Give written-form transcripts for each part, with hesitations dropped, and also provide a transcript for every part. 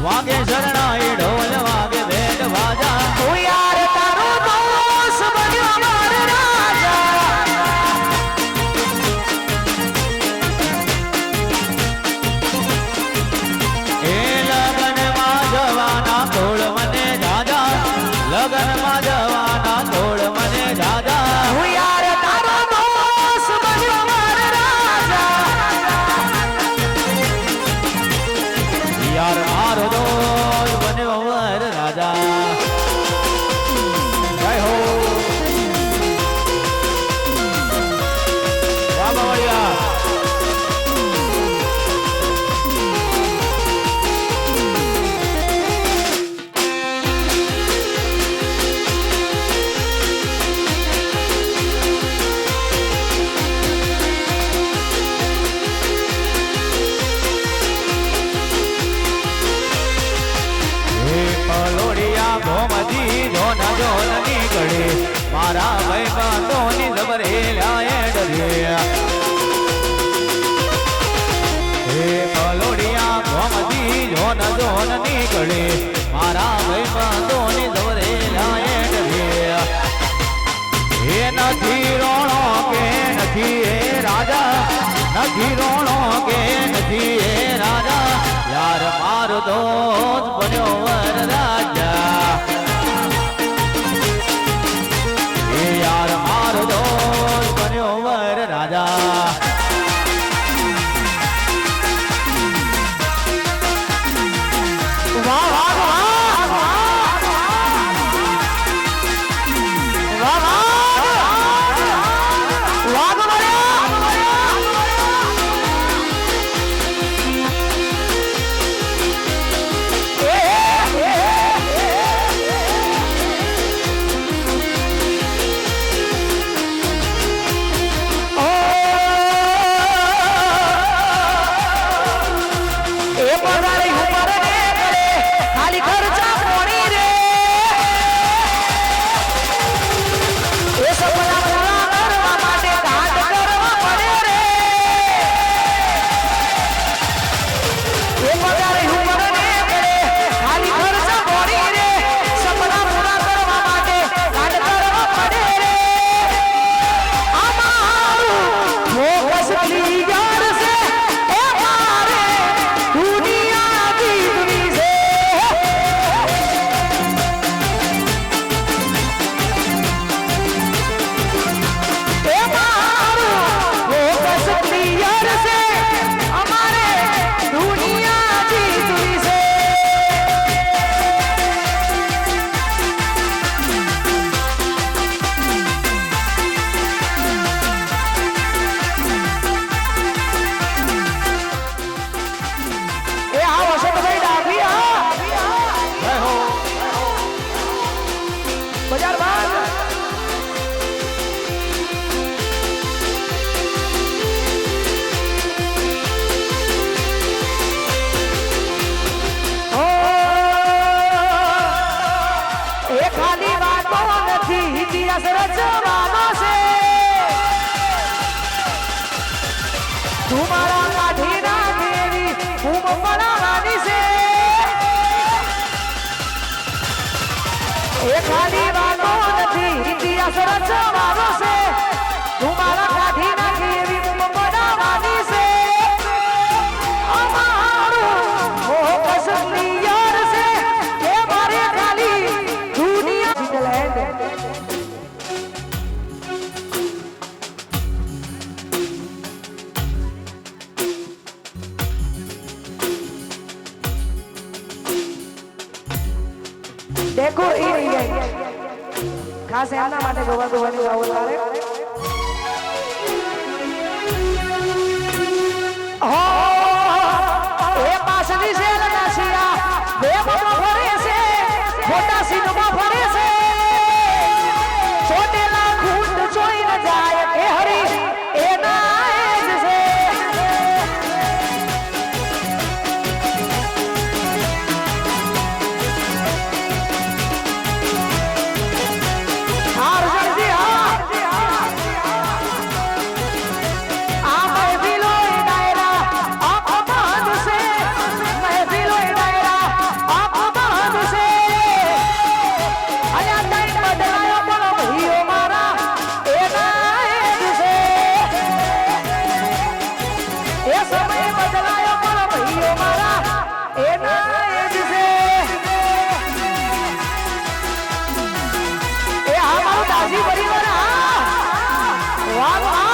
વાગે શરણાઈ ઢોલ વાગે બેટ વાજા હું યાર તારો દોસ્ત બન્યો માર રાજા એ લગનમાં જવાના તોડ મને જાજા લગનમાં જવાના તોડ મને જાજા હું યાર તારો દોસ્ત બન્યો માર રાજા યાર મારો દોસ્ત બન્યો વર રાજા જય હો વાહ બાવળિયા પલોડિયા ભોમજી જોન જોન નીકળે મારા ભાઈ બાંધોની જબરેલા ડરે હે પલોડિયા ભોમજી જોન જોન નીકળે મારા ભાઈ બાંધોની જબરેલા ડરે હે નથી રોણો કે નથી એ રાજા નથી રોણો કે નથી એ રાજા યાર મારો દોસ્ત બન્યો વર રાજા એ યાર મારો દોસ્ત બન્યો વર રાજા વાહ વાહ વાહ વાહ વાહ तुम्हारा काठी ना देवी खूब बनावानी से एक खाली बातो नहीं इतिहास रचवानो से तुम्हारा काठी ना देवी खूब बनावानी से अमारो वो कसली यार से के मारे खाली दुनिया जिंदलैंड देखो ये नहीं गई खास एमना माटे गोवा गोवानी गावल तारे हो ए पासनी से लगासिया बे मनो भरे से छोटा सिनमा भरे से छोटे ला खूंट जोई न जाए के हरी ए नाज से વાગ વાગ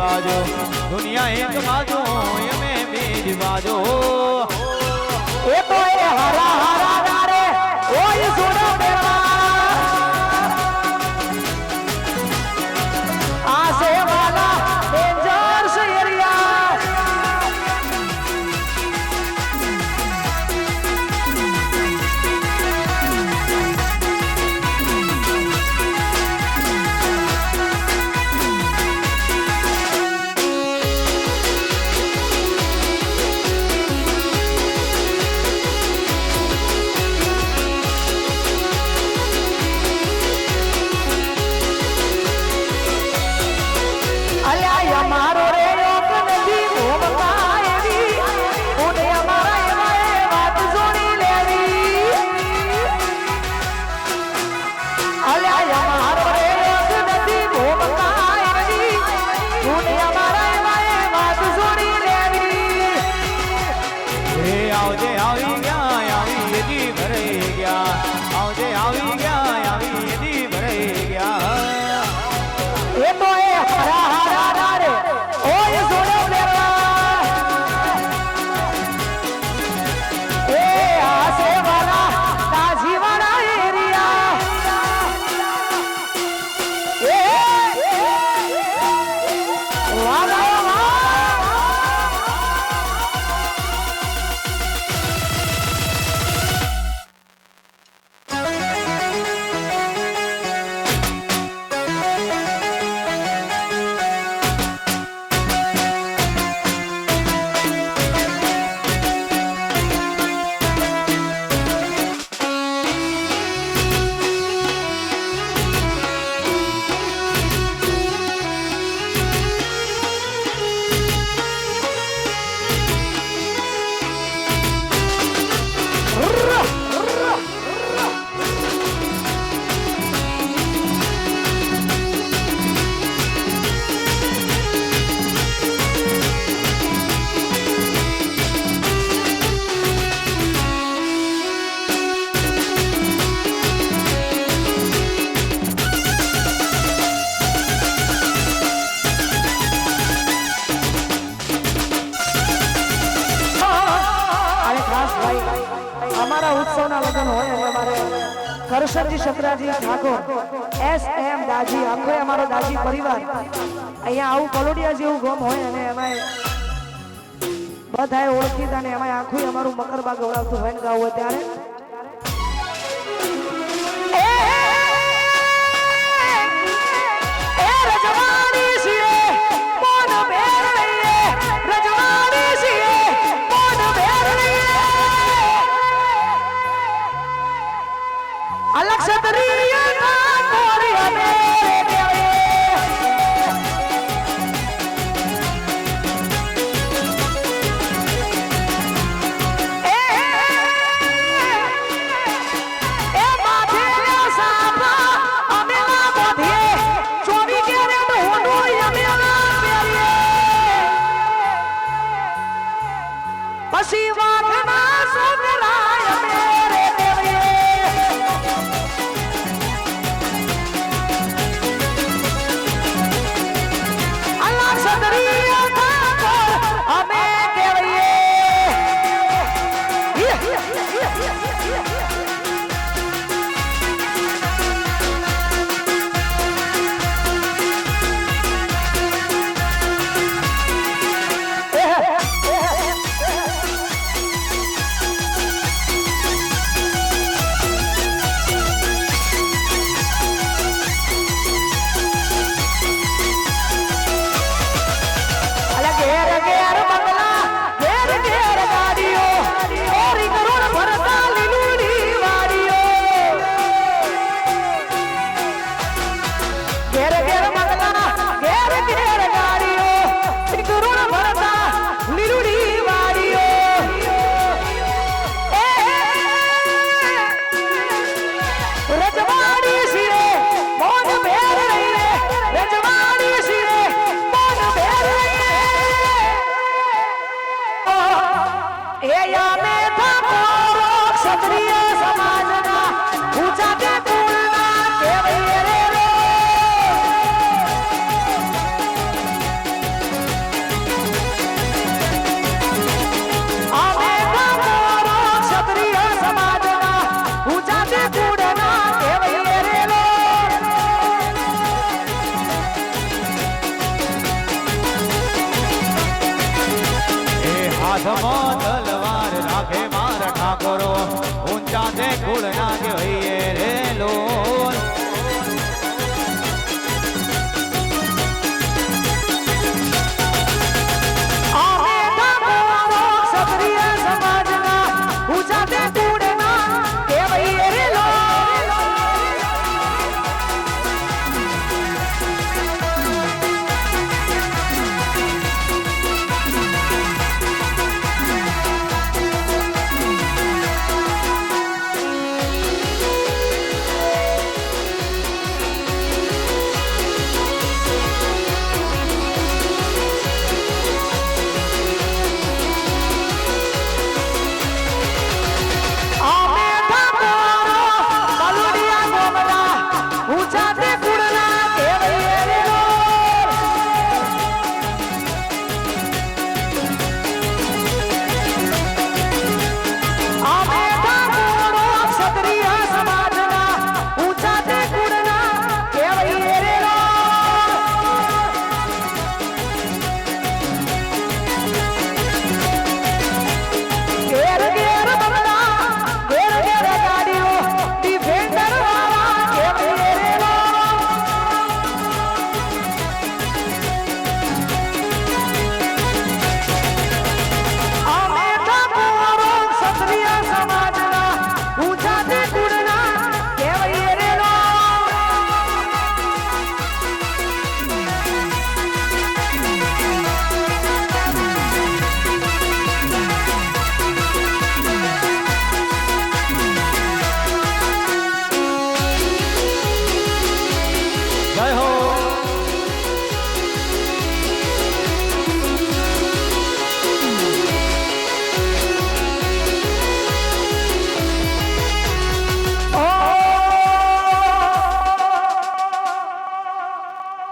બાજો દુનિયા એક બાજો અમે બીજ બાજો એ તો એ હરા હરા નારે ઓય સુનો દેવા આ સે વાલા ડેન્જરસ એરિયા મારો રે લોક નથી ભોમકા એવી ઉને અમારા એવાએ વાત જોડી લેવી અલ્યા મારો રે લોક નથી ભોમકા એવી ઉને અમારા એવાએ વાત જોડી લેવી હે આવજે આવી ગયા આવી યદી ભરાઈ ગયા આવજે આવી ગયા આવી યદી ભરાઈ ગયા એ તો એ હરા હરા નારે ઓય જોડે લેવા એ આસે વાલા તાજી વાળા એરિયા એ વાલા અમારા ઉત્સવના લગ્ન હોય એટલે મારે કરશનજી શકરાજી ઠાકોર SM દાજી આખો અમારો દાજી પરિવાર અહીંયા આવું કલોડિયા જેવું ગામ હોય અને એમાં બધાએ ઓળખીતા ને એમાં આખું અમારું મકરબા ગવડાવતું હોય ને ગાવ હોય ત્યારે अलग सदरिया ना कोरिया मेरे देवे ए माथे साबा अमेला बोधे चोरी के रे ढोंडो अमेला पेरिए पसी वाखना सुंदराय मेरे देवे હાથમાં તલવાર રાખે મારા ઠાકોરો ઊંચા તે કુળ ના કહેવાય રે લોલ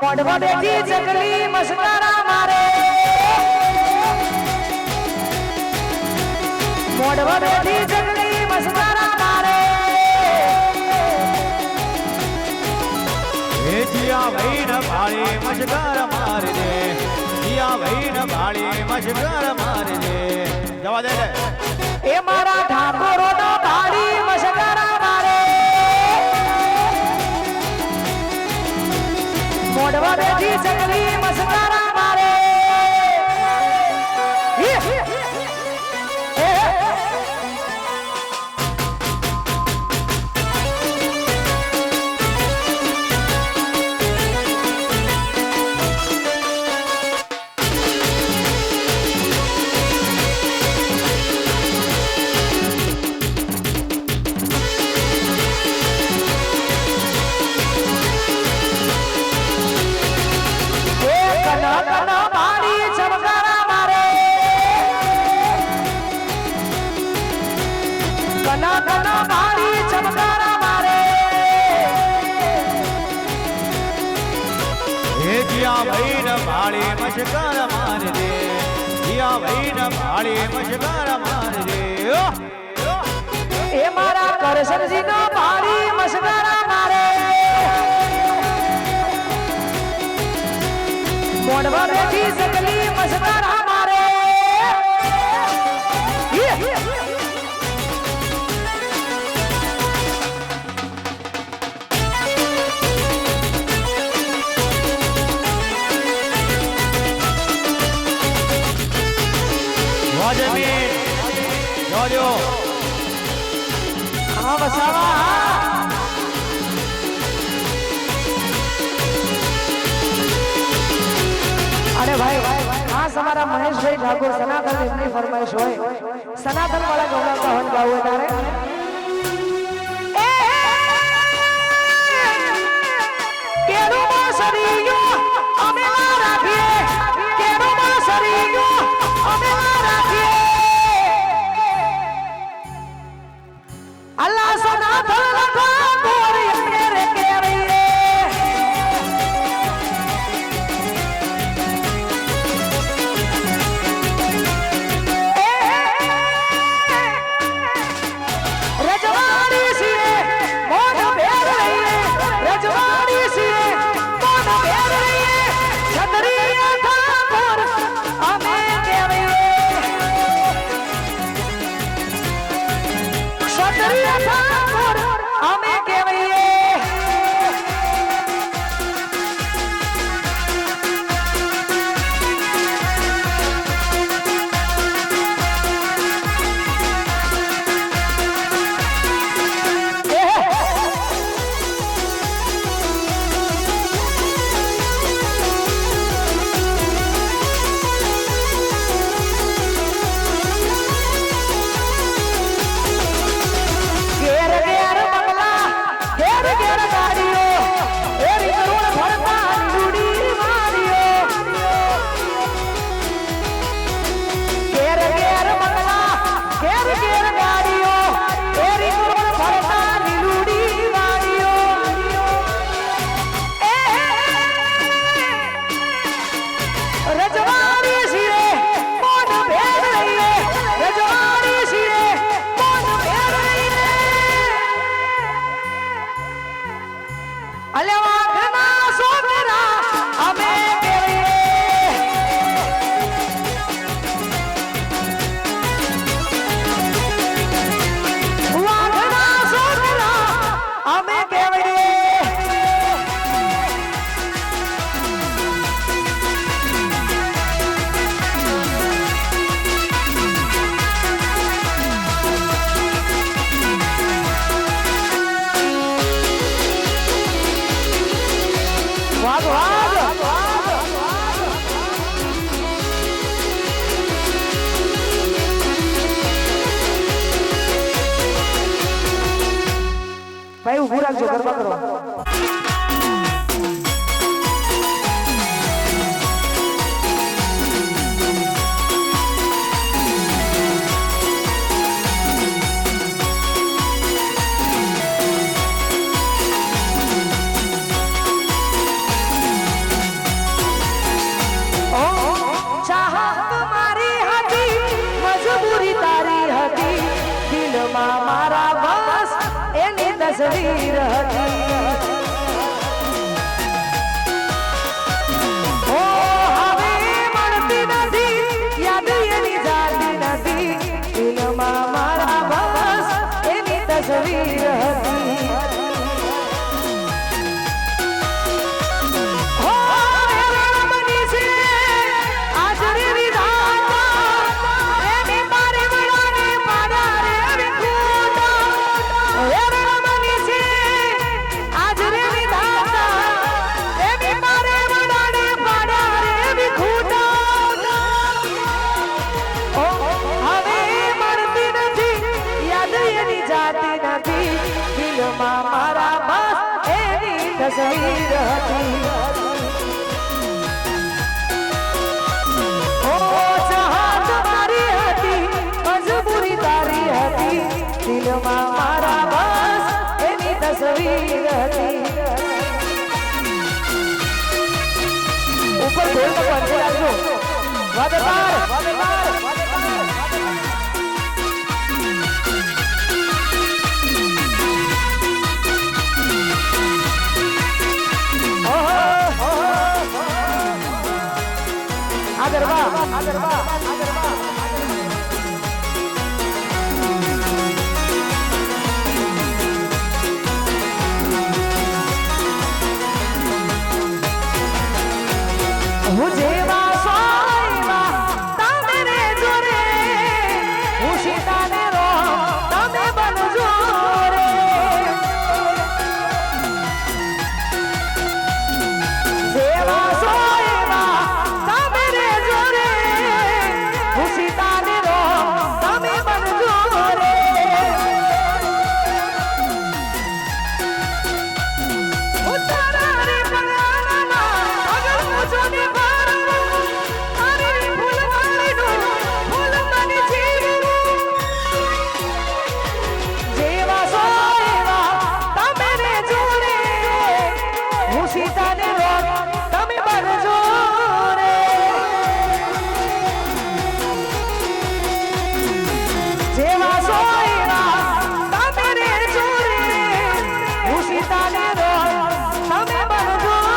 મોઢમાં બેઠી જગલી મસ્કરા મારે મોઢમાં બેઠી જગલી મસ્કરા મારે જીયા વૈન ભાળી મજગર મારજે જીયા વૈન ભાળી મજગર મારજે જવા દે એ મારા ઠાકોરો નો ભાળી મજગરા મારે મોઢવા બેઠી ચકલી મજગરા મારે જીયા વૈન ભાળી મજગર મારજે જીયા વૈન ભાળી મજગર મારજે એ મારા કરશનજી નો ભાળી મજગરા મારે મોઢવા બેઠી સકલી મજગરા મારે જોજો હા વસાવા અરે ભાઈ હા તમારા મહેશભાઈ ઠાકોર સનાતન એમની ફરમાઈશ હોય સનાતન વાળા ગૌરવતા હોય ગાવું તારે કેરુમાં સરીયો અમે રાખીએ કેરુમાં સરીયો અમે રાખીએ અલ્લાહ સનાતન ઠાકોર એમને રે કેવીએ રજવાડી છીએ મોઢ ભેર રહીએ રજવાડી છીએ મોઢ ભેર રહીએ છત્રીય ઠાકોર અમે કેવીએ છત્રીય ઠાકોર અમે કેવીએ ઘેર ઘેર બંગલા ઘેર ઘેર ગાડીઓ એરી કરોડ ભરતા લૂડી મારીઓ ઘેર ઘેર બંગલા ઘેર ઘેર ગાડીઓ એરી કરોડ ભરતા લૂડી મારીઓ રજવાડી છીએ મોઢ ભેર રહીએ રજવાડી છીએ મોઢ ભેર રહીએ અલે વાઘના છોકરા અમે કેવીએ વાઘના છોકરા અમે કેવીએ વાઘ વાઘ ભાઈ ઉભું રાખજો ગરબા કરો ચાહત મારી હતી મજબૂરી તારી હતી દિલમાં મારા બસ એની તસવીર હતી તસવીર હતી ઓ ચાહત મારી હતી મજબૂરી તારી હતી દિલમાં મારા બસ એની તસવીર હતી ઉપર ઢોલ પર વાંચી રાખજો વાદળબાર આદરવા હું જેવા સોયવા તમે રે જોરે હું સીતાને રો તમે બનજો રે જેવા સોયવા તમે રે જોરે હું સીતાને રો તમે બનજો રે ઉતારા રે પગલામાં અગર મુજો ને સીતાને રોગ તમે બનજો રે જેવા સોયવા તમે રે જોરે હું સીતાને રોગ તમે બનજો રે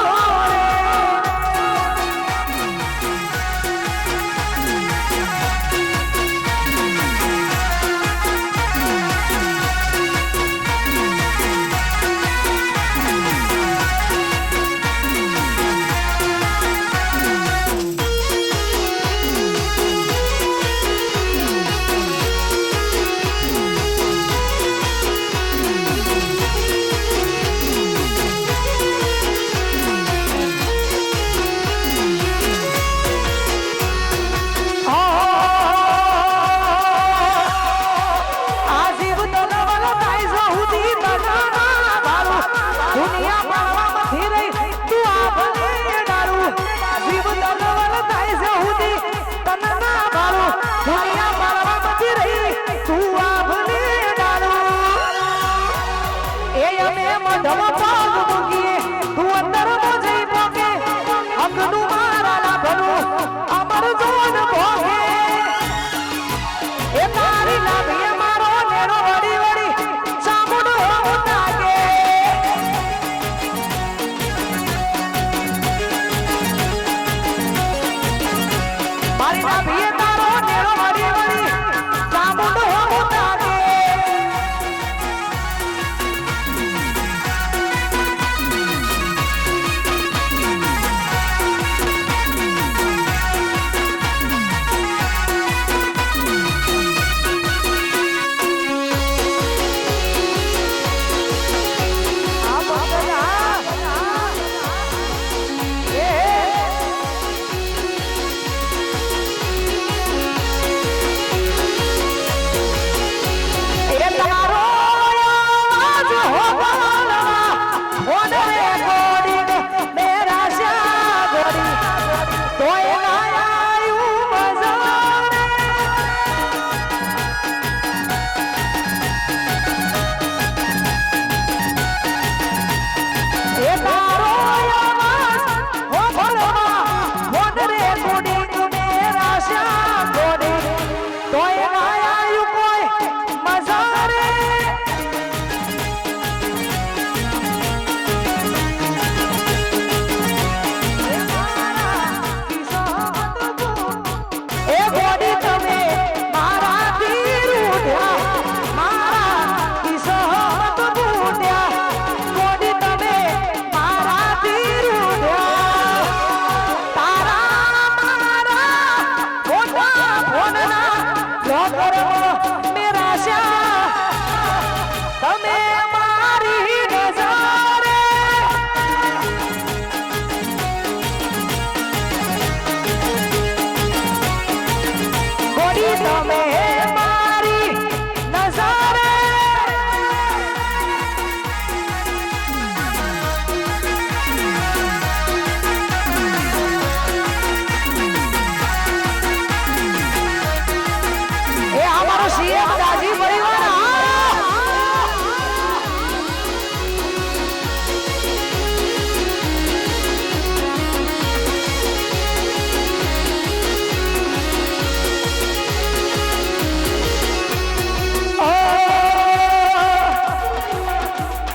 મેરા શ્યા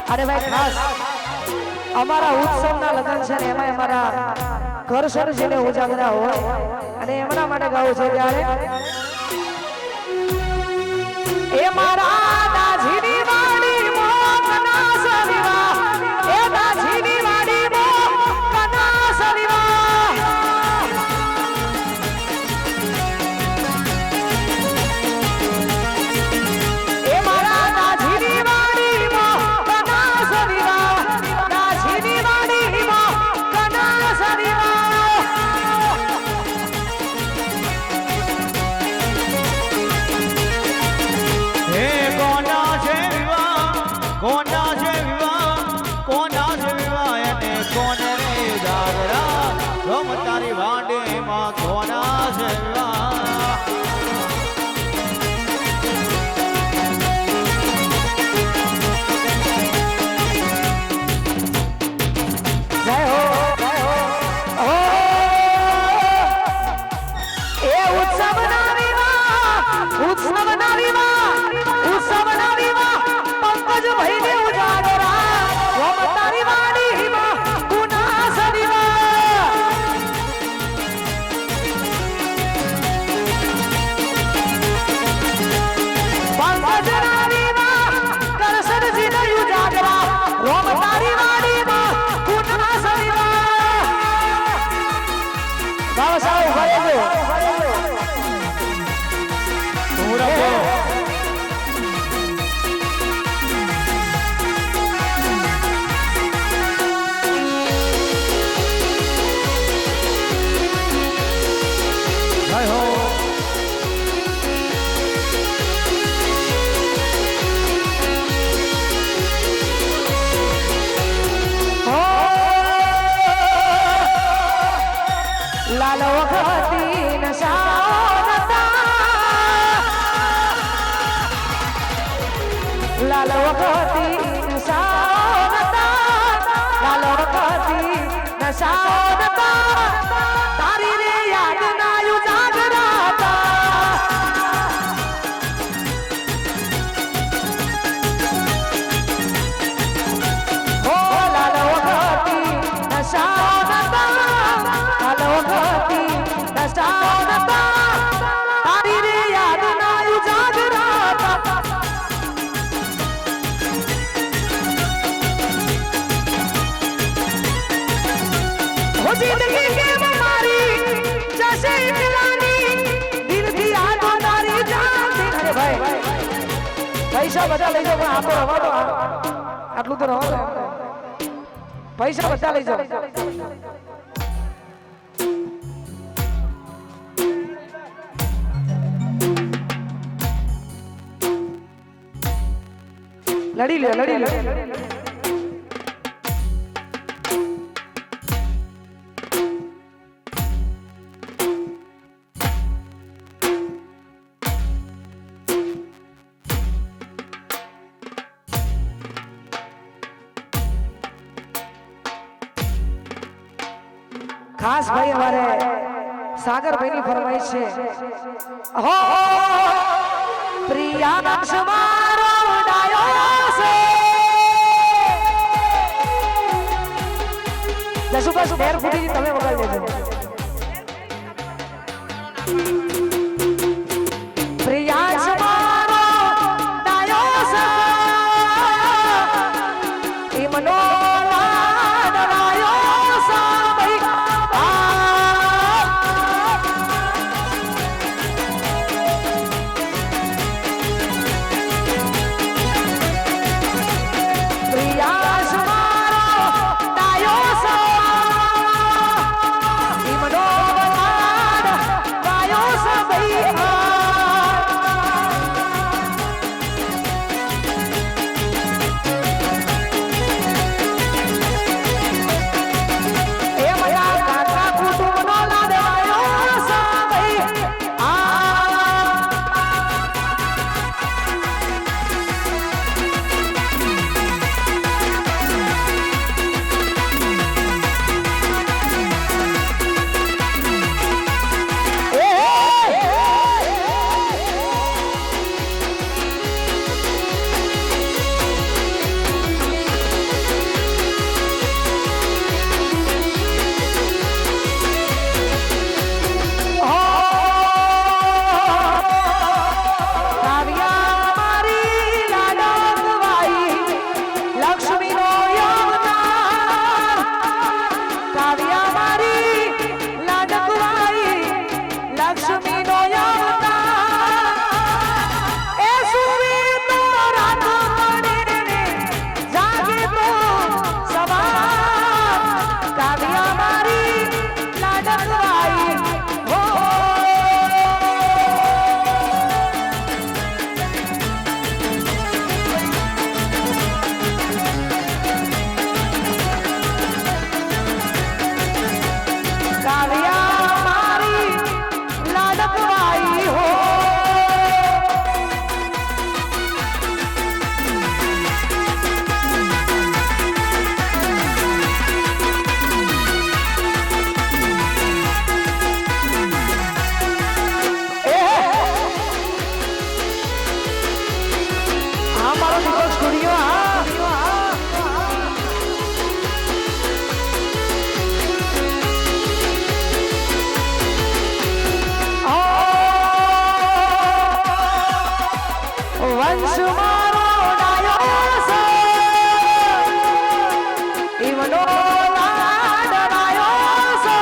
અરે ભાઈ ખાસ અમારા ઉત્સવના લગ્ન છે ને એમાં અમારા ઘર સર જેને ઉજાગરા હોય અને એમના માટે ગાવું છે ત્યારે એ મારા દાજીની વાડી મોકના સરીવા એ દાજીની વાડી મોકના સરીવા એ મારા દાજીની વાડી મોકના સરીવા દાજીની વાડી મોકના સરીવા હે કોના છે વિવાહ કોના છે વિવાહ કોના છે વિવાહ અને કોને રે જાગરા રોમ તારી વાડીમાં કોના છે વિવાહ જય હો ઓ એ ઉત્સવના વિવાહ ઉત્સવના વિવાહ ઉત્સવના વિવાહ પંકજ ભાઈને ઉજાગરા રોમ તારી વાડીમાં ગુના સરીવા પંકજના વિવાહ કરસનજીને ઉજાગરા રોમ તારી વાડીમાં ગુના સરીવા બાબા સાહેબ ભરે જો હું રાખો જય હો લાલ વખતી નશાવતા લાલ વખતી નશાવતા લાલ વખતી નશાવતા તારી રે યાદ ના ઉજાગરાતા ઓ લાલ વખતી નશાવતા લાલ વખતી નશાવતા તારી રે યાદ ના ઉજાગરાતા हो जिंदगी के मारी जैसे मिलानी दिल की याद तारी जान अरे भाई પૈસા બધા લઈ જાઓ પણ આપો રવાનો આટલું તો રવાનો પૈસા બધા લઈ જાઓ લડી લે લડી લે ખાસ ભાઈ અમારે સાગરભાઈ ની ફરમાઈશ છે હો પ્રિયાંશ મારો ડાયો છે જસુબા શું બેર ફૂટી તમે વગાડી દેજો પ્રિયાંશ મારો ડાયો છે એ મનો વંશ મારો ડાયો છે ઈવનો લાડ ડાયો છે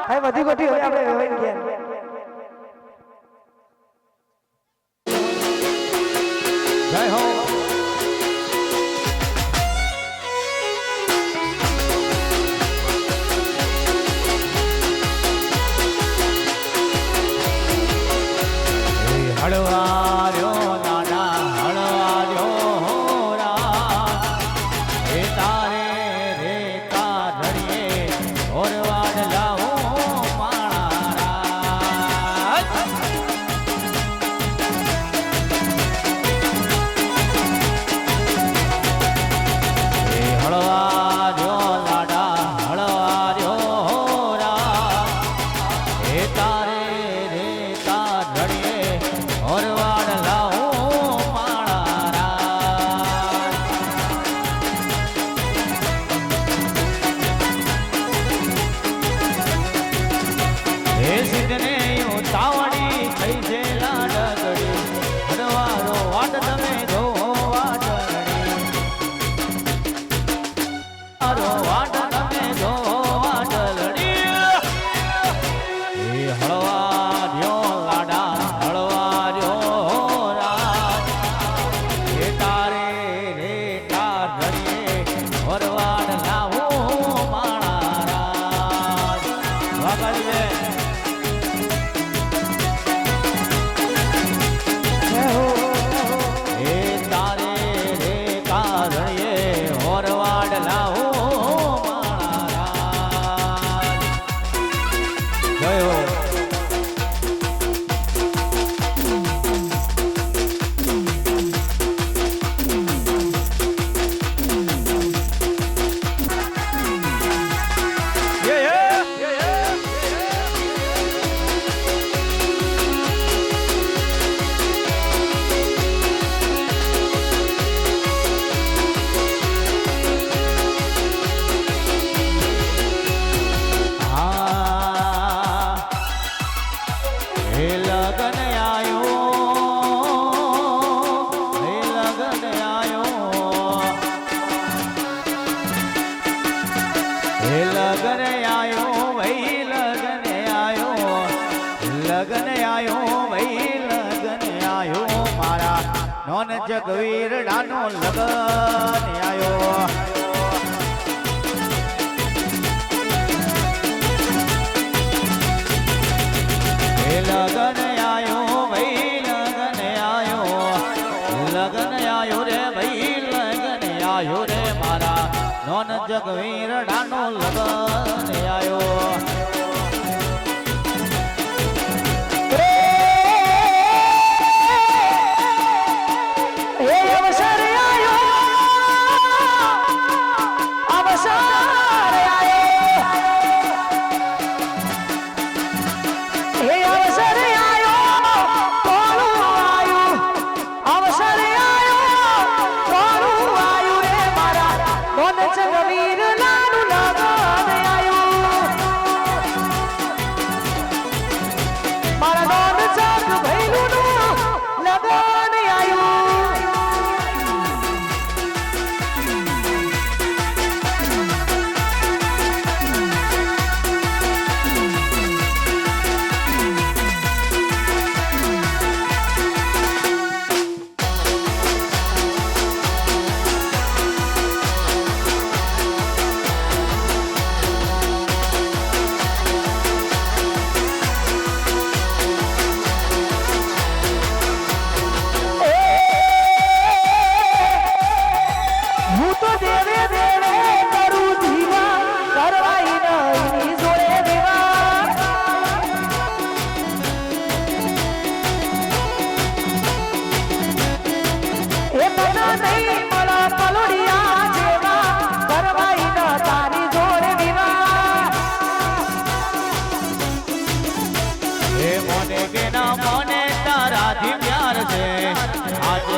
ભાઈ બધી ગોઠી હવે આપણે રોઈને ગયા જય હો હળવાર્યો નાના હળવાર્યો રા એ તારે રે તા ધડીએ ઓરવાડ લાવો નોન જગવીર ડાનો લગન આયો લગન આયો ભાઈ લગન આયો રે ભાઈ લગન આયો રે મારા નોન જગવીરડાનો લગન આયો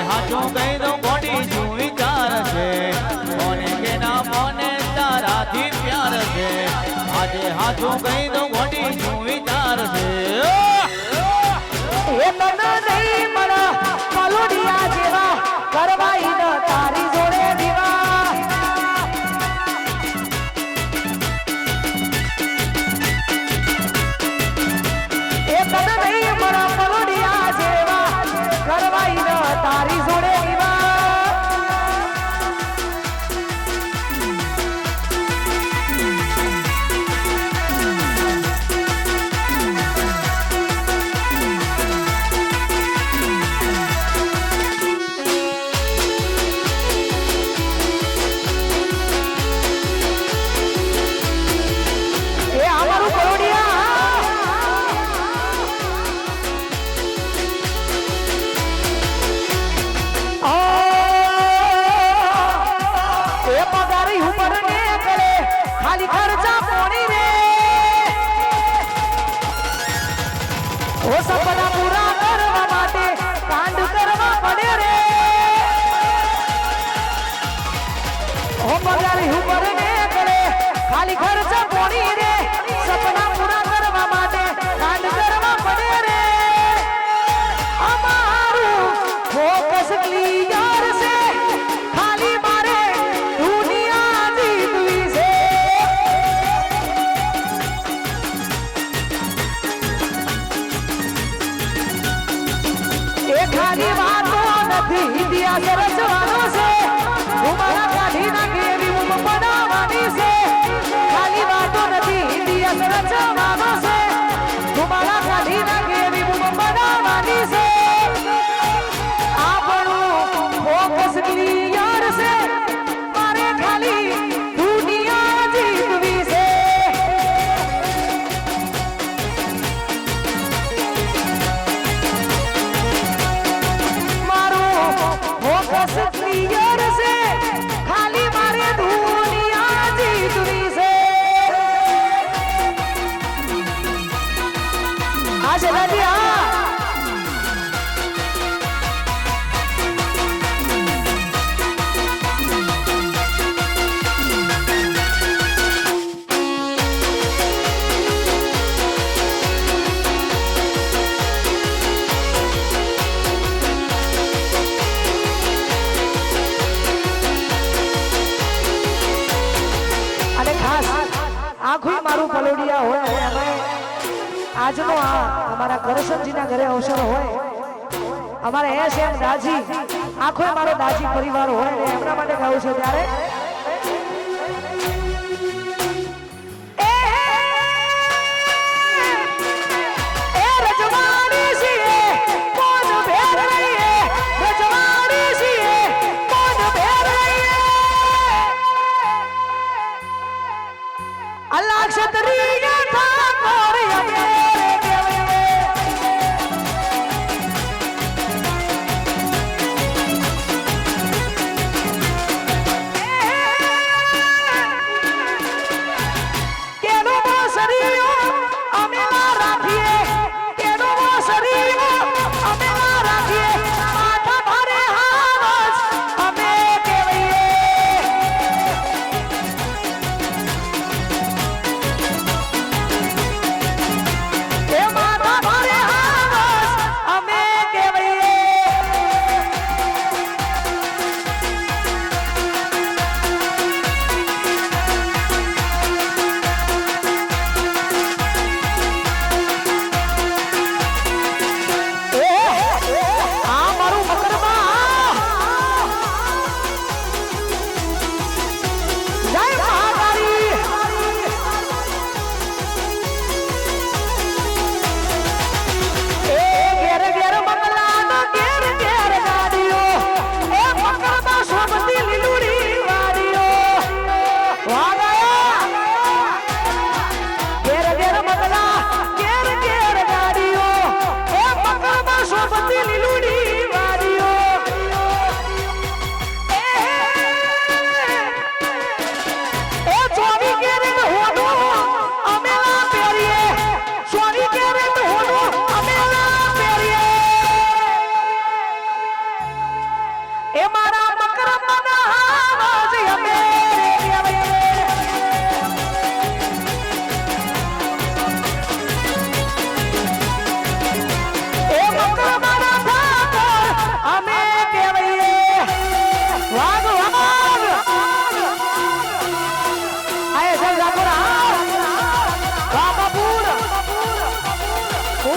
હાચું કહી દઉં ગોડી શું વિચાર છે મોને કે ના મોને તારાથી પ્યાર છે આજે હાચું કહી દઉં ગોડી શું વિચાર છે એ તને નહીં મળે પલોડિયા જેવા કરવાઈ ન તારી જોડે દીવા એ તને નહીં મળે પલોડિયા જેવા કરવાઈ ન તારી જોડે દીવા સપના પૂરા કરવા માટે કાંડ કરવા પડે રે ઓ પગારી ઉપર ને કરે ખાલી ખર્ચ પોણી રે સપના પૂરા કરવા માટે કાંડ કરવા પડે રે અમારું ફોકસ ક્લિયર છે ખાલી મારે દુનિયા જીતવી છે ખાલી વાતો નથી ઇતિહાસ રચવાનો છે ઉમારા કાઢી નાખી એવી ઊંઘ બનાવવાની છે ખાલી વાતો નથી ઇતિહાસ રચવાનો છે ઉમારા કાઢી નાખી એવી ઊંઘ બનાવવાની છે આપણું ફોકસ ક્લિયર છે મારે ખાલી દુનિયા જીતવી છે ફોકસ ક્લિયર છે ખાલી મારે દુનિયા જીતવી છે આ છે દાદી આખું મારું પલોડિયા હોય અને અમે આજનો આ અમારા કરશનજીના ઘરે અવસર હોય અમારે એમ દાજી આખો મારો દાજી પરિવાર હોય ને એમના માટે ગાવું છે ત્યારે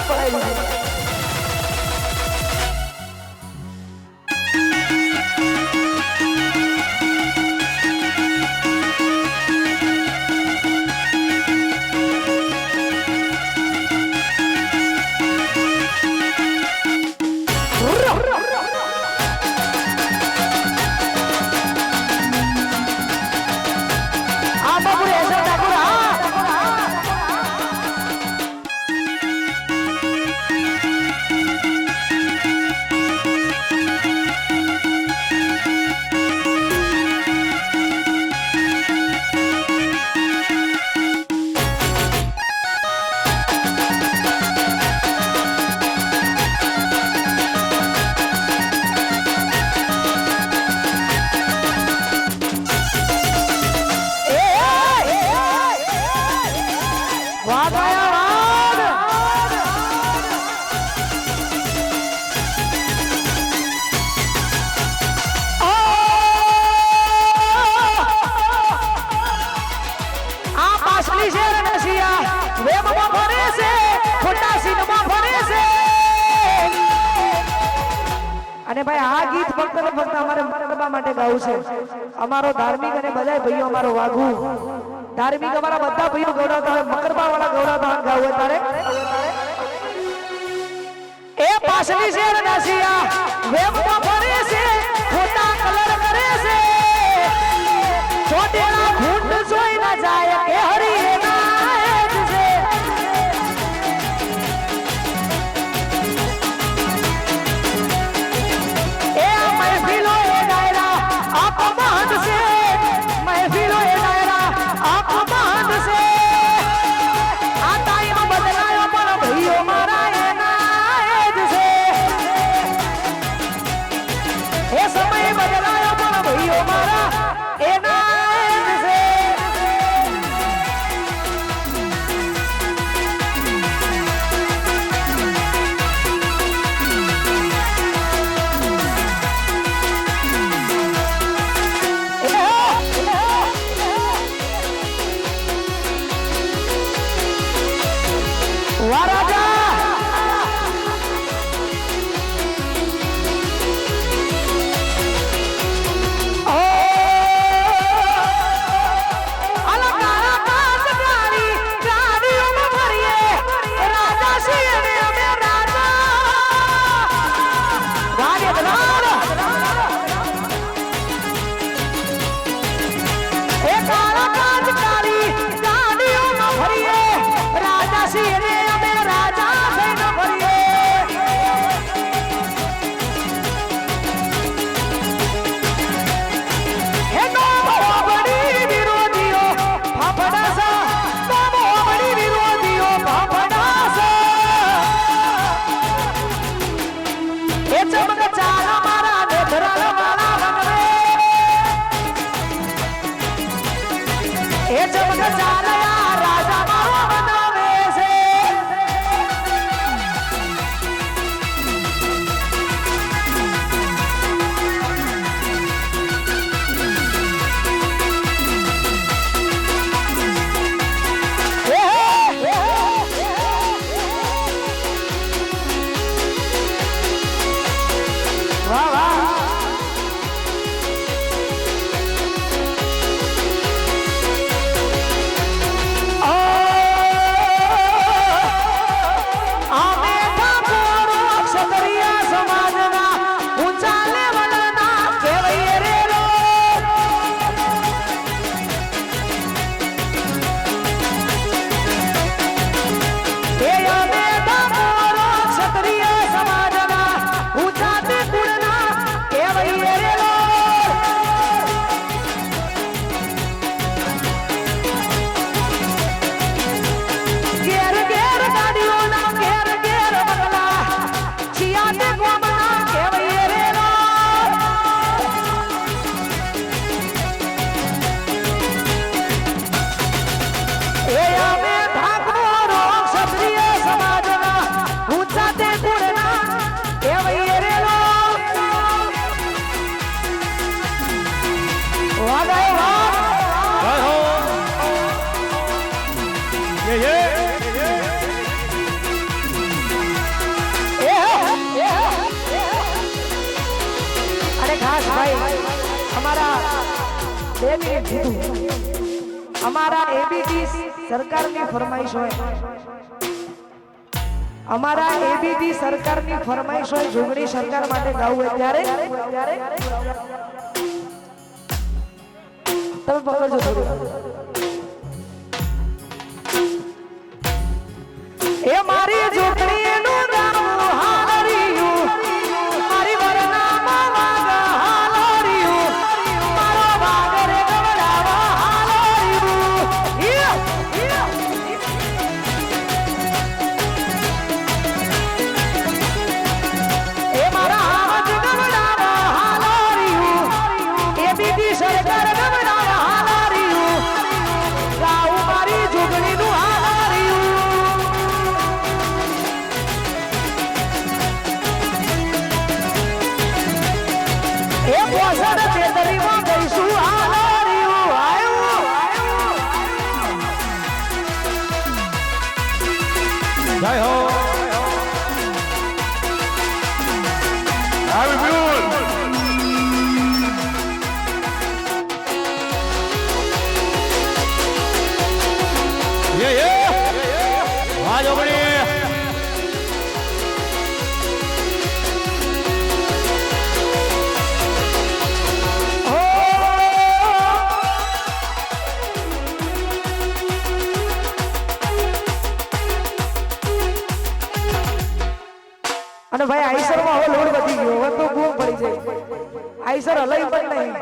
પડાવી દીધી. અને ભાઈ આ ગીત ફક્ત ને ફક્ત અમારે મકરબા માટે ગાવું છે. અમારો ધાર્મિક અને બધા ભાઈઓ અમારો વાઘુ ધાર્મિક અમારા બધા ભાઈઓ ગૌડાતા હોય, મકરબા વાળા ગૌડાતા હોય ગાવું તારે એ પાછલી છે રનાસિયા વેબમાં ફરે છે, ખોટા કલર કરે છે, ચોટેલા ઘૂંટ જોઈ ના જાય કે હરી રે નાયક છે. એ મહેફિલો એ ડાયરા આખો બંધ છે, મહેફિલો એ ડાયરા આખો બંધ છે. આ ટાઈમ બદલાયો પણ ભાઈઓ મારા એના જ છે. એ સમય બદલાયો પણ ભાઈઓ મારા એના જ છે. વાહ રાજા 2 મિનિટ કીધું અમારા એબીટી સરકારની ફરમાઈશ હોય અમારા એબીટી સરકારની ફરમાઈશ હોય જોગણી સરકાર માટે ગાવું હોય ત્યારે તમે પકડજો થોડું એ મારી જોગણી નું ગાવું હાલરિયું મારી વરનામાં વાગ હાલરિયું મારો વાગરે ગવડાવા હાલરિયું એ મારા આવાજ ગવડાવા હાલરિયું એ બીજી સરકાર ગવડાવા હાલરિયું ગાવું મારી જોગણી નું એ પોસડ તેતરીમાં ગઈશું હાલરિયું આયું જય હો આવી બ્યુલ યે વાહ જોગણી અને ભાઈ આઈસર માં હવે લોડ વધી ગયો હવે તો બૂમ પડી જાય આઈસર હલાઈ પણ નહીં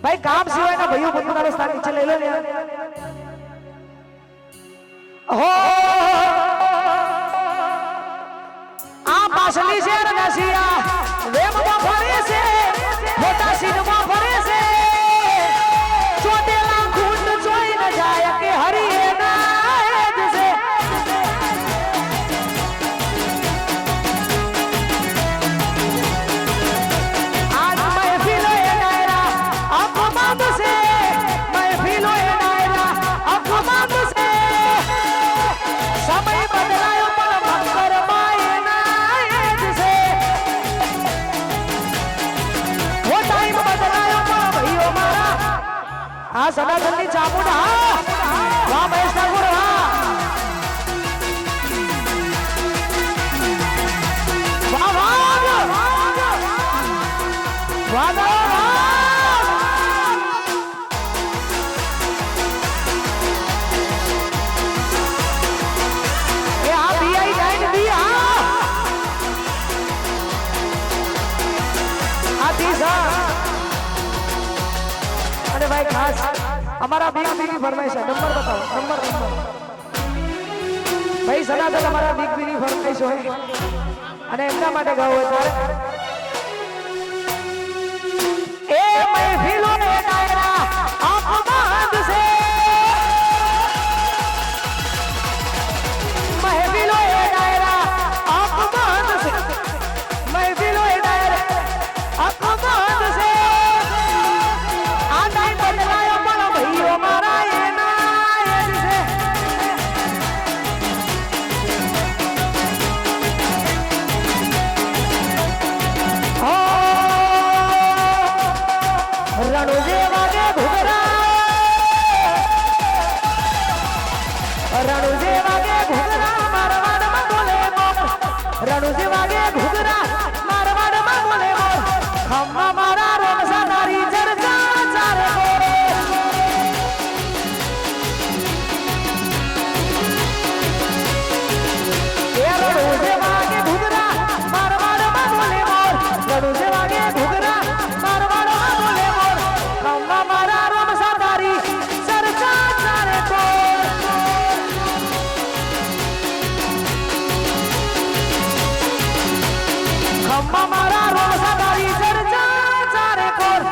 ભાઈ કામ સિવાયના ભાઈઓ પોતાના સ્થાન નીચે લઈ લો ને હો આ પાછલી છે રસિયા વેમમાં ફરે છે મોટા સીનમાં ફરે છે ચોટેલા ખૂંટ જોઈ ન જાય કે હરી ના જ છે આજ મહેફિલો એ ડાયરા આંખો બાંધ છે મહેફિલો એ ડાયરા આંખો બાંધ છે સમય બદલાયો પણ ભક્તર માયના એ જ છે ઓ ટાઈમ બદલાયો પણ ભાઈઓ મારા આ સનાતનની ચામુંડા વાહ મહેશ ઠાકોર વાહ વાહ વાહ વાહ એ આ બીઆઈ ડાઈન બી આ દીસા અને ભાઈ ખાસ અમારા બીની ફરમાઈશ નંબર બતાવો નંબર ભાઈ સનાતન અમારા બીની ફરમાઈશ હોય અને એમના માટે ગાવું હોય ત્યારે એ મહેફિલો ને ડાયરા આંખો બંધ છે મહેફિલો એ ડાયરા આંખો બંધ છે મહેફિલો એ ડાયરા આંખો બંધ છે આ ટાઈમ બદલાયો પણ ભાઈઓ મારા એના એ જ છે હો રણુજે વાગે ઘુઘરા રણુજે વાગે ઘુઘરા મારવાડમાં બોલે મોર રણુજે વાગે ઘુઘરા મારવાડમાં બોલે મોર ખમ્મા મારા રોમસા તારી ચર્ચા ચારે મોરે એ રણુજે વાગે ઘુઘરા મારવાડમાં બોલે મોર રણુજે વાગે ઘુઘરા મારવાડમાં બોલે મોર ખમ્મા મારા રોમસા તારી ચર્ચા ચારે મોર ખમ્મા મારા રોમસા તારી ચર્ચા ચારે કોર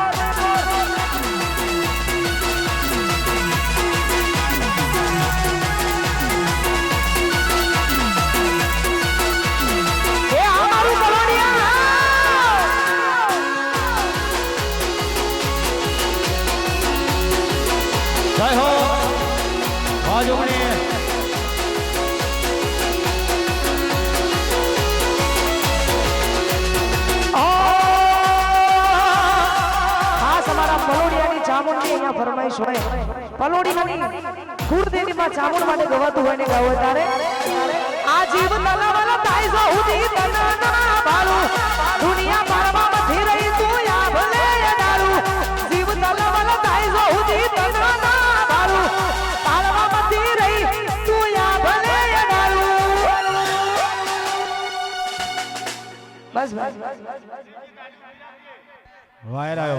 એ અમારું કલોડિયા જય હો વાહ જોગણી ખાસ અમારા મલોડિયાની ચામુંડની અહીંયા ફરમાઈશ હોય પલોડીની કુળદેવી માં ચામુંડ માટે ગવાતું હોય ને ગાવ તારે આ જીવ તલવાલા તાઈ જો ઉધી તનના બાળુ દુનિયા પારવા મથી રહી તું યા ભલે દારૂ જીવ તલવાલા તાઈ જો ઉધી તનના બાળુ પારવા મથી રહી તું યા ભલે દારૂ બસ વાયર આવ્યો